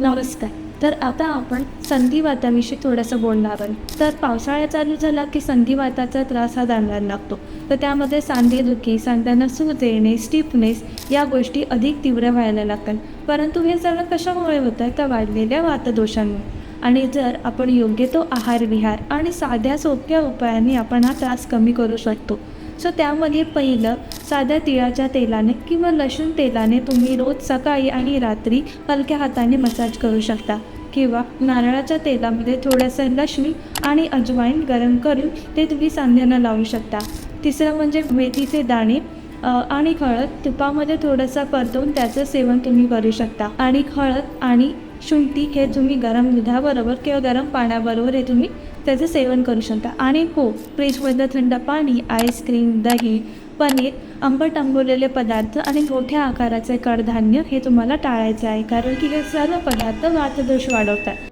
नमस्कार. तर आता आपण संधिवाताविषयी थोडंसं बोलणार आहोत. तर पावसाळा चालू झाला की संधिवाताचा त्रास हा जाणवायला लागतो. तर त्यामध्ये सांधेदुखी, सांध्यांना सूज येणे, स्टिफनेस या गोष्टी अधिक तीव्र व्हायला लागतात. परंतु हे सगळं कशामुळे होतं? तर वाढलेल्या वातदोषांमुळे. आणि जर आपण योग्य तो आहार विहार आणि साध्या सोप्या उपायांनी आपण हा त्रास कमी करू शकतो. सो त्यामध्ये पहिलं, साध्या तिळाच्या तेलाने किंवा लसूण तेलाने तुम्ही रोज सकाळी आणि रात्री हलक्या हाताने मसाज करू शकता. किंवा नारळाच्या तेलामध्ये थोडंसं लसूण आणि अजवाईन गरम करून ते तुम्ही सांध्यांना लावू शकता. तिसरं म्हणजे मेथीचे दाणे आणि हळद तुपामध्ये थोडंसं परतवून त्याचं सेवन तुम्ही करू शकता. आणि हळद आणि शुंठी हे तुम्ही गरम दुधाबरोबर किंवा गरम पाण्याबरोबर हे तुम्ही त्याचं सेवन करू शकता. आणि हो, फ्रीजमधलं थंड पाणी, आईस्क्रीम, दही, पनीर, आंबट आंबवलेले पदार्थ आणि मोठ्या आकाराचे कडधान्य हे तुम्हाला टाळायचे आहे, कारण की हे सर्व पदार्थ वातदोष वाढवतात.